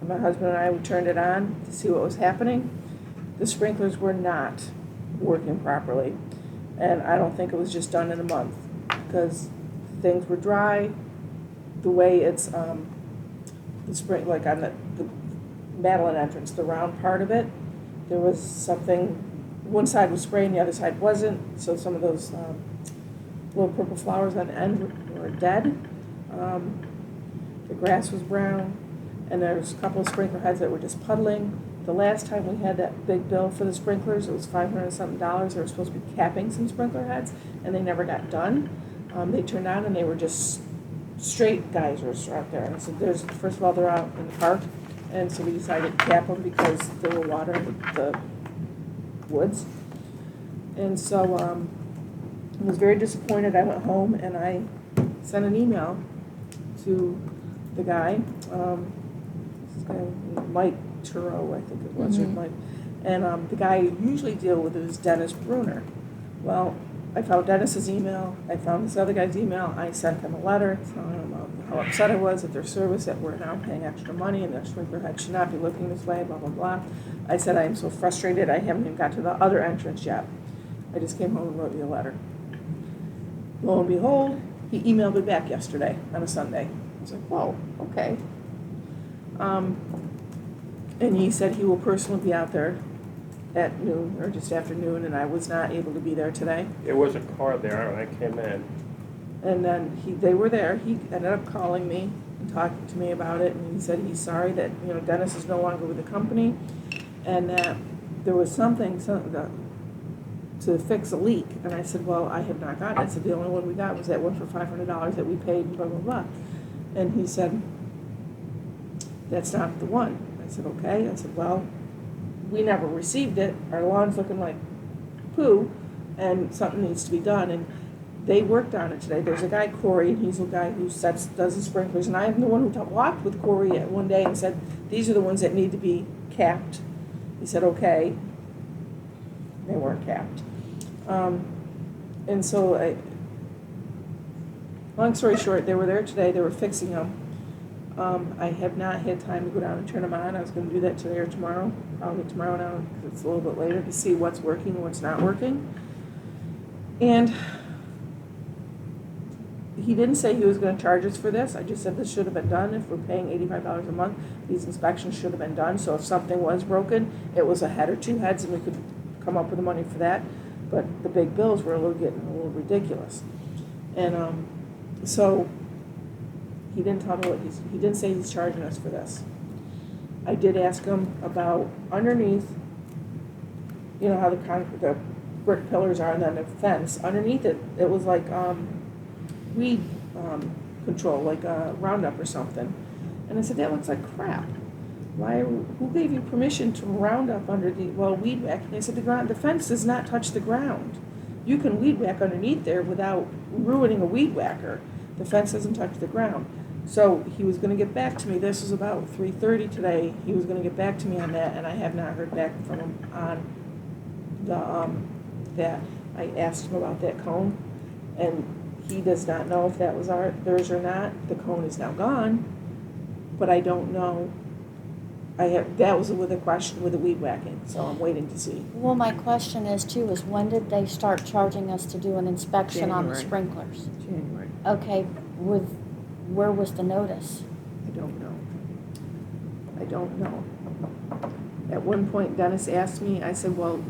my husband and I, we turned it on to see what was happening. The sprinklers were not working properly. And I don't think it was just done in a month, because things were dry. The way it's, the spring, like on the Madeline entrance, the round part of it, there was something, one side was spraying, the other side wasn't, so some of those little purple flowers on the end were dead. The grass was brown, and there was a couple of sprinkler heads that were just puddling. The last time we had that big bill for the sprinklers, it was $500-something. They were supposed to be capping some sprinkler heads, and they never got done. They turned on, and they were just straight geysers out there. And so first of all, they're out in the park, and so we decided to cap them because they were watering the woods. And so I was very disappointed. I went home and I sent an email to the guy, this guy Mike Turo, I think it was, or Mike. And the guy I usually deal with is Dennis Bruner. Well, I found Dennis's email, I found this other guy's email, I sent them a letter telling them how upset I was at their service, that we're now paying extra money and their sprinkler head should not be looking this way, blah, blah, blah. I said, I am so frustrated, I haven't even got to the other entrance yet. I just came home and wrote you a letter. Lo and behold, he emailed me back yesterday on a Sunday. I was like, whoa, okay. And he said he will personally be out there at noon, or just after noon, and I was not able to be there today. There was a car there when I came in. And then they were there, he ended up calling me and talking to me about it, and he said he's sorry that, Dennis is no longer with the company, and that there was something to fix a leak. And I said, well, I have not gotten it. I said, the only one we got was that one for $500 that we paid, and blah, blah, blah. And he said, that's not the one. I said, okay. I said, well, we never received it. Our lawn's looking like poo, and something needs to be done. And they worked on it today. There's a guy, Corey, and he's the guy who does the sprinklers. And I'm the one who walked with Corey at one day and said, these are the ones that need to be capped. He said, okay. They weren't capped. And so, long story short, they were there today. They were fixing them. I have not had time to go down and turn them on. I was going to do that today or tomorrow. Probably tomorrow now, because it's a little bit later, to see what's working and what's not working. And he didn't say he was going to charge us for this. I just said this should have been done. If we're paying $85 a month, these inspections should have been done. So if something was broken, it was a head or two heads, and we could come up with the money for that. But the big bills were getting a little ridiculous. And so he didn't tell me he didn't say he's charging us for this. I did ask him about underneath, how the brick pillars are, and then the fence. Underneath it, it was like weed control, like Roundup or something. And I said, that looks like crap. Who gave you permission to round up under weed whack? And they said, the fence does not touch the ground. You can weed whack underneath there without ruining a weed whacker. The fence doesn't touch the ground. So he was gonna get back to me. This was about 3:30 today. He was gonna get back to me on that, and I have not heard back from him on that. I asked him about that cone, and he does not know if that was theirs or not. The cone is now gone, but I don't know. That was with a question with the weed whacking, so I'm waiting to see. Well, my question is when did they start charging us to do an inspection on the January. sprinklers? January. Okay, where was the notice? I don't know. At one point, Dennis asked me, I said, well,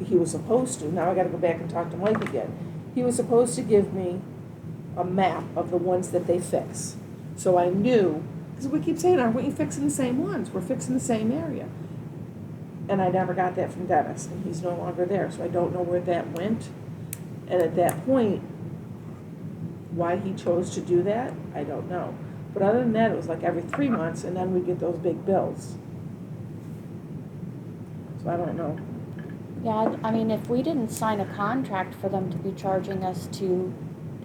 he was supposed to, now I gotta go back and talk to Mike again. He was supposed to give me a map of the ones that they fix. So I knew, because we keep saying, aren't we fixing the same ones? We're fixing the same area. And I never got that from Dennis, and he's no longer there, so I don't know where that went. And at that point, why he chose to do that, I don't know. But other than that, it was like every 3 months, and then we'd get those big bills. So I don't know. Yeah, I mean, if we didn't sign a contract for them to be charging us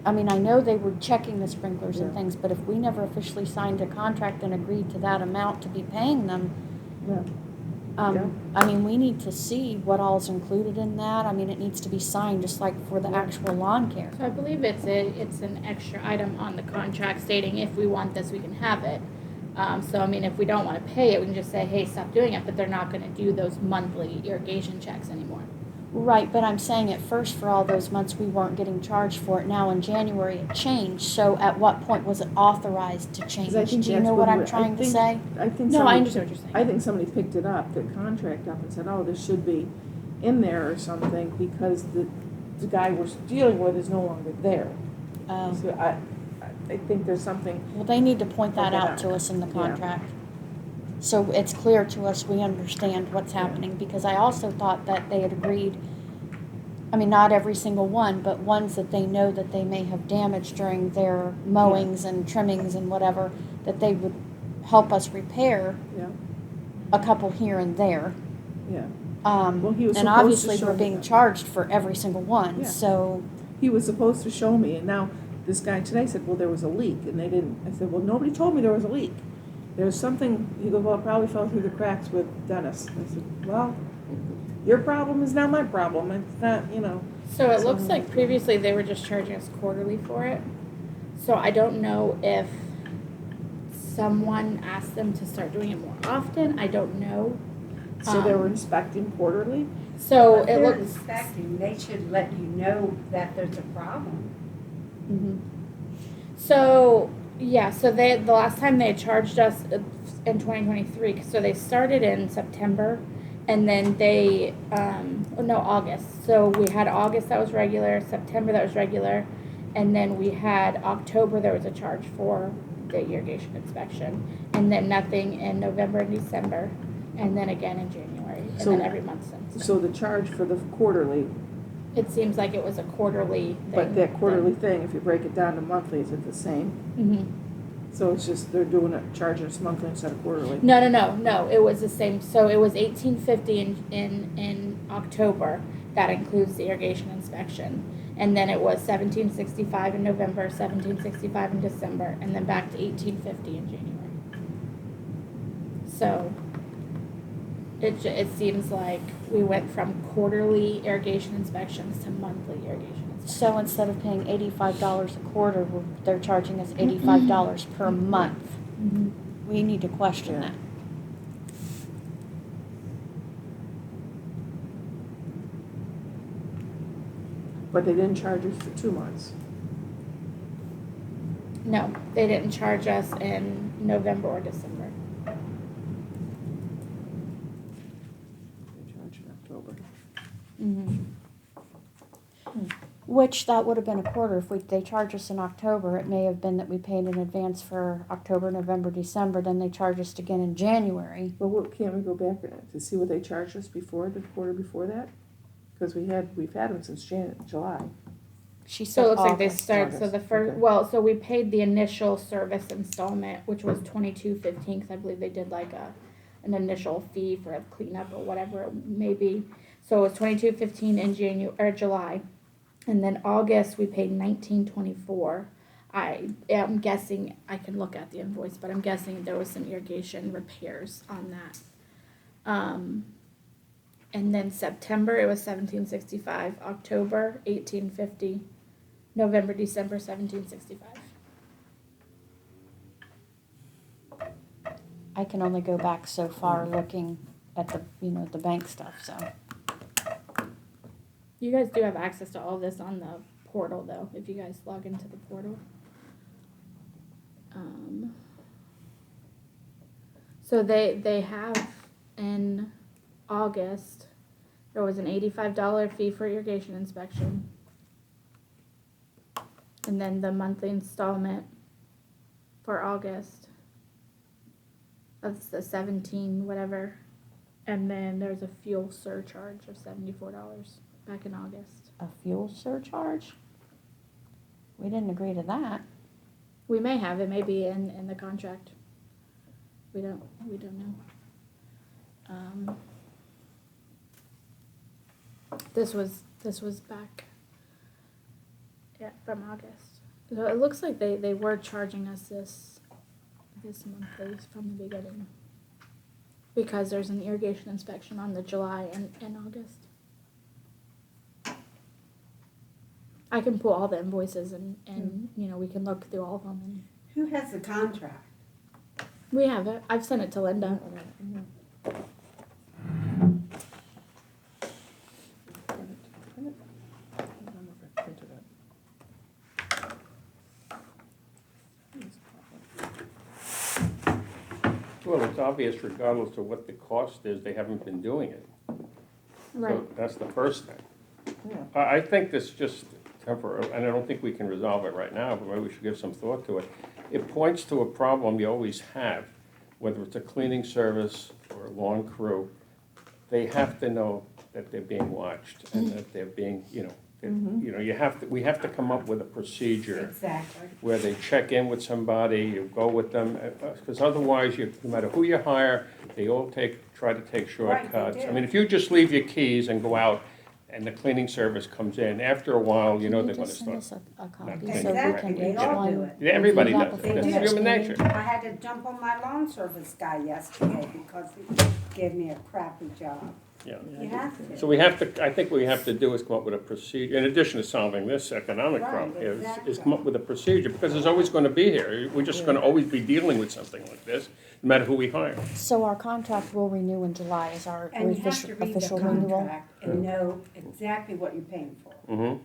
I know they were checking the sprinklers and Yeah. things, but if we never officially signed a contract and agreed to that amount to be paying them, Yeah. we need to see what all's included in that. It needs to be signed just like for the actual lawn care. So I believe it's an extra item on the contract stating if we want this, we can have it. If we don't want to pay it, we can just say, hey, stop doing it, but they're not going to do those monthly irrigation checks anymore. Right, but I'm saying at first for all those months we weren't getting charged for it. Now in January it changed, so at what point was it authorized to change? 'Cause I think Do you that's know what I'm I trying to think- say? I think No, I somebody- understand what you're saying. I think somebody picked it up, the contract up, and said, oh, this should be in there or something, because the guy we're dealing with is no longer there. So I think there's something. Well, they need to point that Point that out to out. us in the Yeah. contract. So it's clear to us, we understand what's happening, because I also thought that they had agreed, not every single one, but ones that they know that they may have damaged during their mowings and trimmings and whatever, that they would help us repair Yeah, a couple here and there. yeah. Well, he was And supposed to obviously show we're me being that. charged for every single one, Yeah. so, He was supposed to show me, and now this guy today said, well, there was a leak, and they didn't. I said, well, nobody told me there was a leak. there's something, he goes, well, it probably fell through the cracks with Dennis. I said, well, your problem is not my problem, it's not, you know. So it looks like previously they were just charging us quarterly for it. So I don't know if someone asked them to start doing it more often. I don't know. So they were inspecting quarterly? So If it they're looks. inspecting, they should let you know that there's a problem. So yeah, so the last time they charged us in 2023. So they started in September, and then they August. So we had August that was regular, September that was regular, and then we had October there was a charge for the irrigation inspection, and then nothing in November and December, and then again in January, and So- then every month since. So the charge for the quarterly, It seems like it was a quarterly thing. but that quarterly thing, if you break it down to monthly, is it the same? Mm-hmm. So it's just, they're doing it, charging us monthly instead of quarterly? No, it was the same, so it was $18.50 in October, that includes the irrigation inspection. And then it was $17.65 in November, $17.65 in December, and then back to $18.50 in January. So, it seems like we went from quarterly irrigation inspections to monthly irrigation inspections. So instead of paying $85 a quarter, they're charging us $85 per month. We need to question that. But they didn't charge us for 2 months. No, they didn't charge us in November or December. They charged in October. Which that would have been a quarter. If they charge us in October, it may have been that we paid in advance for October, November, December, then they charge us again in January. But can't we go back to see what they charged us before, the quarter before that? Because we've had them since July. She said So it looks like they August. start, so August, the first, okay. well, so we paid the initial service installment, which was $22.15, because I believe they did like an initial fee for a cleanup or whatever it may be. So it was $22.15 in July, and then August we paid $19.24. I am guessing, I can look at the invoice, but I'm guessing there was some irrigation repairs on that. And then September it was $17.65, October $18.50, November, December $17.65. I can only go back so far looking at the bank stuff, so. You guys do have access to all this on the portal though, if you guys log into the portal. So they have in August, there was an $85 fee for irrigation inspection. And then the monthly installment for August of the 17 whatever. And then there's a fuel surcharge of $74 back in August. A fuel surcharge? We didn't agree to that. We may have, it may be in the contract. We don't know. This was back, from August. So it looks like they were charging us this monthly from the beginning. Because there's an irrigation inspection on the July and August. I can pull all the invoices and we can look through all of them, and Who has the contract? we have it. I've sent it to Linda. Well, it's obvious regardless of what the cost is, they haven't been doing it. Right. So that's the first thing. Yeah. I think this just temporary, and I don't think we can resolve it right now, but maybe we should give some thought to it. It points to a problem you always have, whether it's a cleaning service or a lawn crew. They have to know that they're being watched and that they're being, we have to come up with a procedure Exactly. where they check in with somebody, you go with them, because otherwise, no matter who you hire, they all try to take shortcuts. do. I mean, if you just leave your keys and go out, and the cleaning service comes in, after a while, you know Can they're you gonna just send start. us a copy not so cleaning we correctly. can Exactly, each they all one do it. Yeah, everybody review that does it. before It's the do. next human meeting? nature. I had to jump on my lawn service guy yesterday because he gave me a crappy job. Yeah. You have to. So we have to, I think what we have to do is come up with a procedure, in addition to solving this economic Right, problem, is exactly. come up with a procedure, because it's always gonna be here. We're just gonna always be dealing with something like this, no matter who we hire. So our contract will renew in July is our And you have official, to read the official renewal? contract and know exactly what you're paying for. Mm-hmm.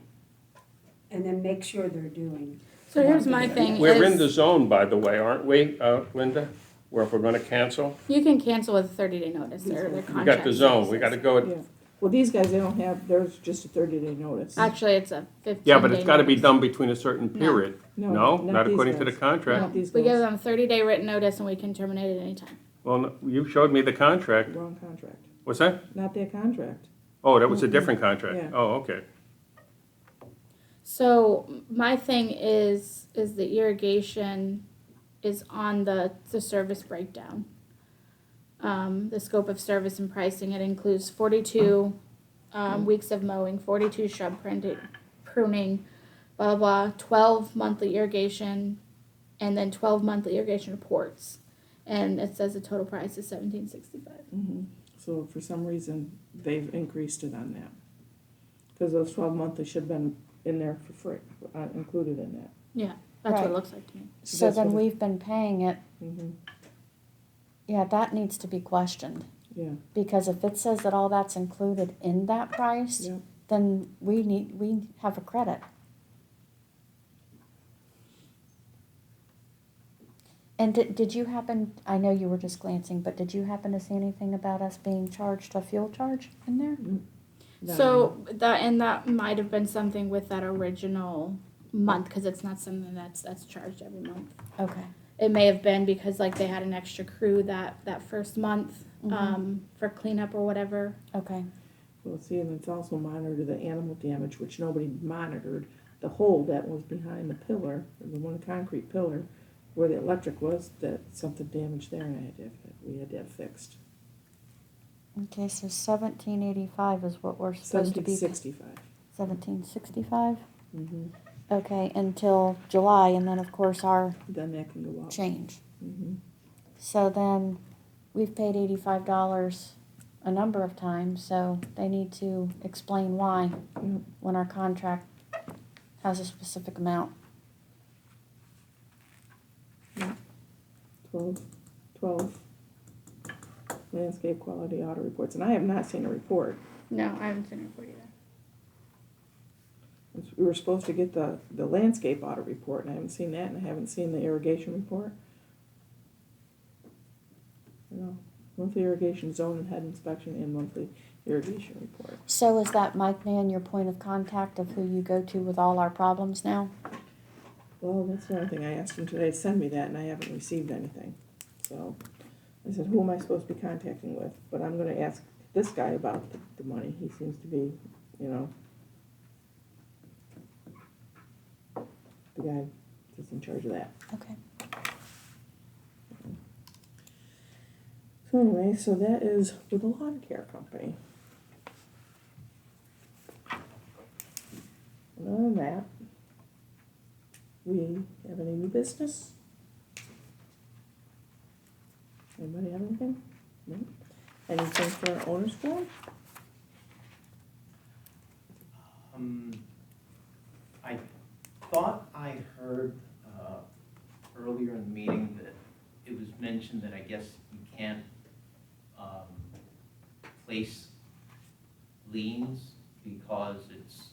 And then make sure they're doing. So here's my thing We're in the is, zone, by the way, aren't we, Linda? Where if we're gonna cancel, you can cancel with a 30-day notice, or the we contract. got the zone, we gotta go, Yeah. Well, these guys, they don't have, there's just a 30-day notice. Actually, it's a 15-day yeah, but it's gotta be notice. done between a certain period. No, not these according to the guys. contract. Not these We give guys. them 30-day written notice and we can terminate at any time. Well, no, you showed me the contract. Wrong contract. What's that? Not their contract. Oh, that was a different contract. Yeah. Oh, okay. So my thing is the irrigation is on the service breakdown. The scope of service and pricing, it includes 42 weeks of mowing, 42 shrub pruning, blah, blah, blah, 12 monthly irrigation, and then 12 monthly irrigation reports. And it says the total price is $17.65. Mhm. So for some reason, they've increased it on that. Because those 12 monthly should have been in there for free, included in that. Yeah, that's what Right. it looks like to me. So That's then what it- we've been paying it, Mhm. yeah, that needs to be questioned. Yeah, Because if it says that all that's included in that price, yeah. then we have a credit. And did you happen, I know you were just glancing, but did you happen to see anything about us being charged a fuel charge in there? So that might have been something with that original month, because it's not something that's charged every month. Okay. It may have been because like they had an extra crew that first month Mhm. for cleanup or whatever. Okay. Well, see, and it's also monitored the animal damage, which nobody monitored. The hole that was behind the pillar, the one concrete pillar, where the electric was, that something damaged there, and we had to have fixed. Okay, so 1785 is what we're supposed to be. 1765. 1765? Mm-hmm. Okay, until July, and then of course our Then that can go up. change. Mm-hmm. So then we've paid $85 a number of times, so they need to explain why Yep. when our contract has a specific amount. 12 landscape quality audit reports, and I have not seen a report. No, I haven't seen it for you. We were supposed to get the landscape audit report, and I haven't seen that, and I haven't seen the irrigation report. No, monthly irrigation zone and head inspection and monthly irrigation report. So is that Mike Mann your point of contact of who you go to with all our problems now? Well, that's the only thing I asked him today, send me that, and I haven't received anything. So I said, who am I supposed to be contacting with? But I'm gonna ask this guy about the money. He seems to be, the guy that's in charge of that. Okay. So anyway, so that is with the lawn care company. And other than that, we have any new business? Anybody have anything? No? Anything for our owner's forum? I thought I heard earlier in the meeting that it was mentioned that I guess you can't place liens because it's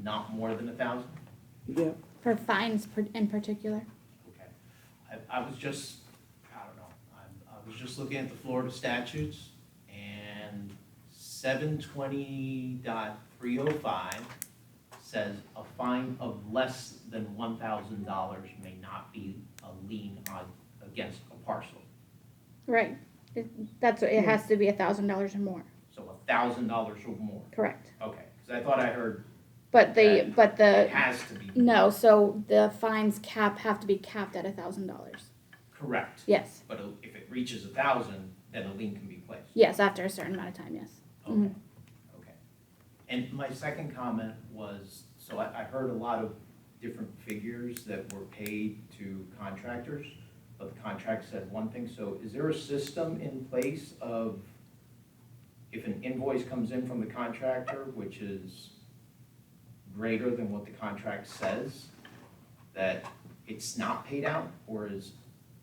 not more than 1,000? Yep. For fines in particular. Okay. I was just, I don't know, I was just looking at the Florida statutes, and 720.305 says a fine of less than $1,000 may not be a lien against a parcel. Right. It has to be $1,000 or more. So $1,000 or more. Correct. Okay, because I thought I heard But it the has to be. no. So the fines have to be capped at $1,000. Correct. Yes. But if it reaches 1,000, then a lien can be placed. Yes, after a certain amount of time. Yes. Okay. Mhm. Okay. And my second comment was, so I heard a lot of different figures that were paid to contractors, but the contract said one thing. So is there a system in place of, if an invoice comes in from the contractor, which is greater than what the contract says, that it's not paid out? Or is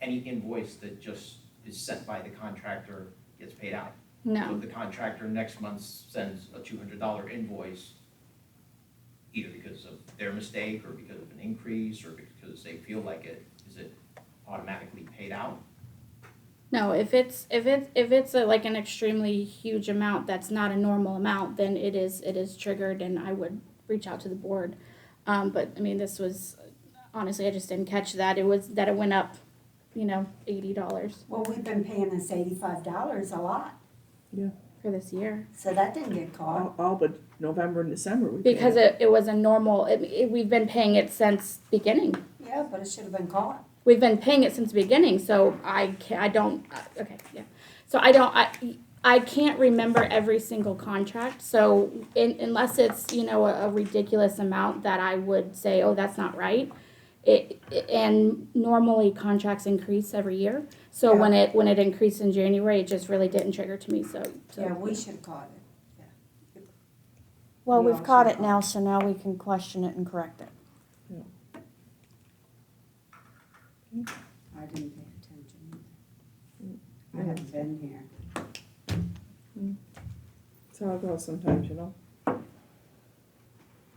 any invoice that just is sent by the contractor gets paid out? So No, if the contractor next month sends a $200 invoice, either because of their mistake or because of an increase or because they feel like it, is it automatically paid out? no, if it's like an extremely huge amount that's not a normal amount, then it is triggered and I would reach out to the board. But I mean, this was, honestly, I just didn't catch that. It went up, $80 Well, we've been paying this $85 a lot, for this year. so that didn't get caught. All but November and December we paid Because it was a normal, we've been paying it since beginning. Yeah, but it should have been caught. We've been paying it since the beginning, so I can't remember every single contract, so unless it's, a ridiculous amount that I would say, oh, that's not right. And normally contracts increase every year, so when it increased in January, it just really didn't trigger to me, so. Yeah, we should have caught it. Well, We we've caught also- it now, so now we can question it and correct it. I didn't pay attention either. I haven't been here. That's how it goes sometimes,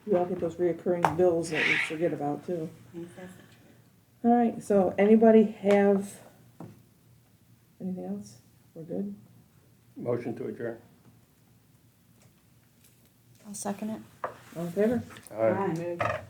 We all get those reoccurring bills that we forget about too. I think that's the truth. All right, so anybody have anything else? We're good? Motion to adjourn. I'll second it. All in favor? Aye. Right.